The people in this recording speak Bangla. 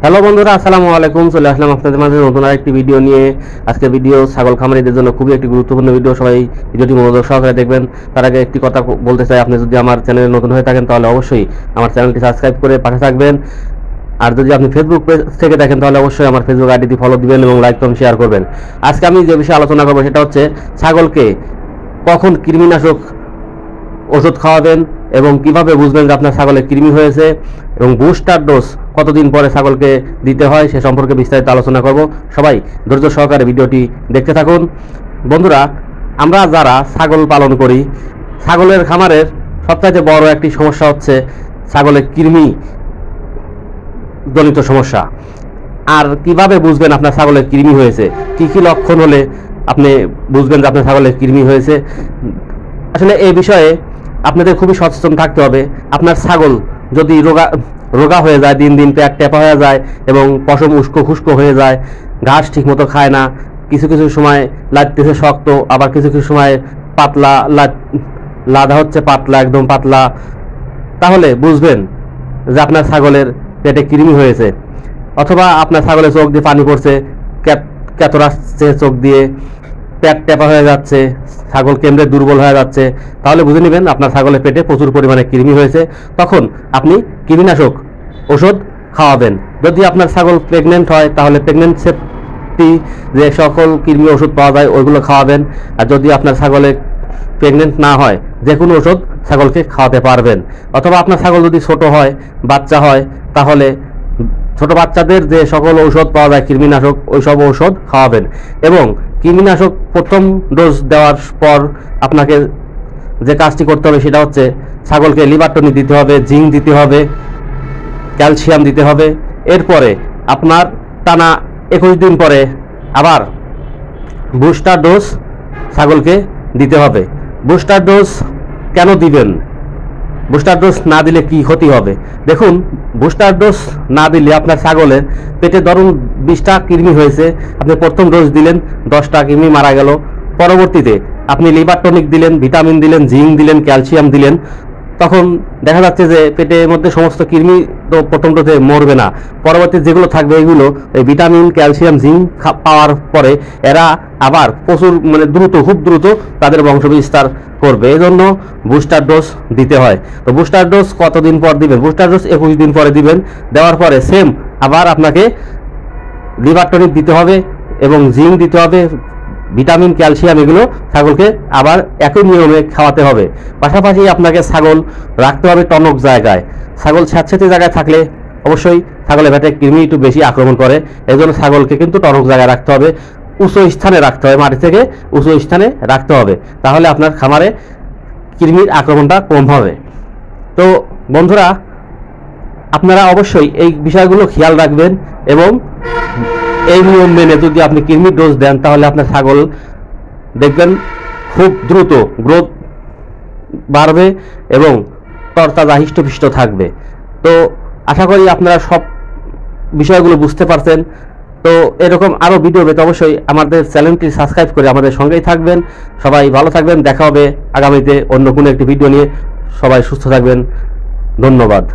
হ্যালো বন্ধুরা, আসসালামু আলাইকুম। চলে আসলাম আপনাদের মাঝে নতুন আরেকটি ভিডিও নিয়ে। আজকে ভিডিও ছাগল খামারিদের জন্য খুবই একটি গুরুত্বপূর্ণ ভিডিও। সবাই ভিডিওটি মনোযোগ সহকারে দেখবেন। তার আগে একটি কথা বলতে চাই, আপনি যদি আমার চ্যানেলে নতুন হয়ে থাকেন তাহলে অবশ্যই আমার চ্যানেলটি সাবস্ক্রাইব করে পাশে থাকবেন। আর যদি আপনি ফেসবুক পেজ থেকে দেখেন তাহলে অবশ্যই আমার ফেসবুক আইডিটি ফলো দিবেন এবং লাইক কমেন্ট শেয়ার করবেন। আজকে আমি যে বিষয়ে আলোচনা করবো সেটা হচ্ছে ছাগলকে কখন কৃমিনাশক ওষুধ খাওয়াবেন এবং কিভাবে বুঝবেন যে আপনার ছাগলে কৃমি হয়েছে, এবং বুস্টার ডোজ কতদিন পরে ছাগলকে দিতে হয় সে সম্পর্কে বিস্তারিত আলোচনা করব। সবাই ধৈর্য সহকারে ভিডিওটি দেখতে থাকুন। বন্ধুরা, আমরা যারা ছাগল পালন করি, ছাগলের খামারের সবচাইতে বড় একটি সমস্যা হচ্ছে ছাগলের কৃমি জনিত সমস্যা। আর কিভাবে বুঝবেন আপনার ছাগলের কৃমি হয়েছে, কি কি লক্ষণ হলে আপনি বুঝবেন যে আপনার ছাগলের কৃমি হয়েছে। আসলে এই বিষয়ে আপনাদের খুবই সচেতন থাকতে হবে। আপনার ছাগল যদি রোগা হয়ে যায়, দিন দিন পেট টেপা হয়ে যায় এবং পশম উস্কো খুস্কো হয়ে যায়, ঘাস ঠিকমতো খায় না, কিছু কিছু সময় লাগতেছে শক্ত, আবার কিছু কিছু সময় পাতলা লাদা হচ্ছে, পাতলা একদম পাতলা, তাহলে বুঝবেন যে আপনার ছাগলের পেটে কৃমি হয়েছে। অথবা আপনার ছাগলের চোখ দিয়ে পানি পড়ছে, কেতরাচ্ছে চোখ দিয়ে, পেট টেপা হয়ে যাচ্ছে, ছাগল কেন্দ্রে দুর্বল হয়ে যাচ্ছে, তাহলে বুঝে নেবেন আপনার ছাগলের পেটে প্রচুর পরিমাণে কৃমি হয়েছে। তখন আপনি কৃমিনাশক ওষুধ খাওয়াবেন। যদি আপনার ছাগল প্রেগনেন্ট হয় তাহলে প্রেগনেন্সি যে সকল কৃমি ওষুধ পাওয়া যায় ওইগুলো খাওয়াবেন। আর যদি আপনার ছাগলে প্রেগনেন্ট না হয় যে কোনো ওষুধ ছাগলকে খাওয়াতে পারবেন। অথবা আপনার ছাগল যদি ছোট হয়, বাচ্চা হয়, তাহলে ছোট বাচ্চাদের যে সকল ঔষধ পাওয়া যায় কৃমিনাশক, ওই সব ঔষধ খাওয়াবেন। এবং কৃমিনাশক প্রথম ডোজ দেওয়ার পর আপনাকে যে কাজটি করতে হবে সেটা হচ্ছে ছাগলকে লিভার টনিক দিতে হবে, জিঙ্ক দিতে হবে, ক্যালসিয়াম দিতে হবে। এরপরে আপনার টানা 21 দিন পরে আবার বুস্টার ডোজ ছাগলকে দিতে হবে। বুস্টার ডোজ কেন দিবেন, বুস্টার ডোজ না দিলে কি ক্ষতি হবে? দেখুন, বুস্টার ডোজ না দিলে আপনার ছাগলের পেটে ধরুন 20টা কৃমি হয়েছে, আপনি প্রথম ডোজ দিলেন, 10টা কৃমি মারা গেল। পরবর্তীতে আপনি লিভার টনিক দিলেন, ভিটামিন দিলেন, জিঙ্ক দিলেন, ক্যালসিয়াম দিলেন, তখন দেখা যাচ্ছে যে পেটের মধ্যে সমস্ত কৃমি তো প্রথম ডোজে মরবে না। পরবর্তী যেগুলো থাকবে এগুলো এই ভিটামিন, ক্যালসিয়াম, জিঙ্ক পাওয়ার পরে এরা আবার প্রচুর খুব দ্রুত তাদের বংশবিস্তার করবে। এই জন্য বুস্টার ডোজ দিতে হয়। তো বুস্টার ডোজ কতদিন পর দিবেন? বুস্টার ডোজ 21 দিন পরে দিবেন। দেওয়ার পরে সেম আবার আপনাকে লিভার টনিক দিতে হবে এবং জিঙ্ক দিতে হবে, ভিটামিন, ক্যালসিয়াম, এগুলো ছাগলকে আবার একই নিয়মে খাওয়াতে হবে। পাশাপাশি আপনাকে ছাগল রাখতে হবে টনক জায়গায়। ছাগল স্যাঁতস্যাঁতে জায়গায় থাকলে অবশ্যই ছাগলের পেটে কৃমি একটু বেশি আক্রমণ করে। এই জন্য ছাগলকে কিন্তু টনক জায়গায় রাখতে হবে, উঁচু স্থানে রাখতে হবে, মাটি থেকে উঁচু স্থানে রাখতে হবে। তাহলে আপনার খামারে কৃমির আক্রমণটা কম হবে। তো বন্ধুরা, আপনারা অবশ্যই এই বিষয়গুলো খেয়াল রাখবেন এবং এই নিয়ম মেনে যদি আপনি কৃমি ডোজ দেন তাহলে আপনার ছাগল দেখবেন খুব দ্রুত গ্রোথ বাড়বে এবং তরতাজা হৃষ্টপুষ্ট থাকবে। তো আশা করি আপনারা সব বিষয়গুলো বুঝতে পারছেন। তো এরকম আরও ভিডিও পেতে অবশ্যই আমাদের চ্যানেলটি সাবস্ক্রাইব করে আমাদের সঙ্গেই থাকবেন। সবাই ভালো থাকবেন, দেখা হবে আগামীতে অন্য কোনো একটি ভিডিও নিয়ে। সবাই সুস্থ থাকবেন, ধন্যবাদ।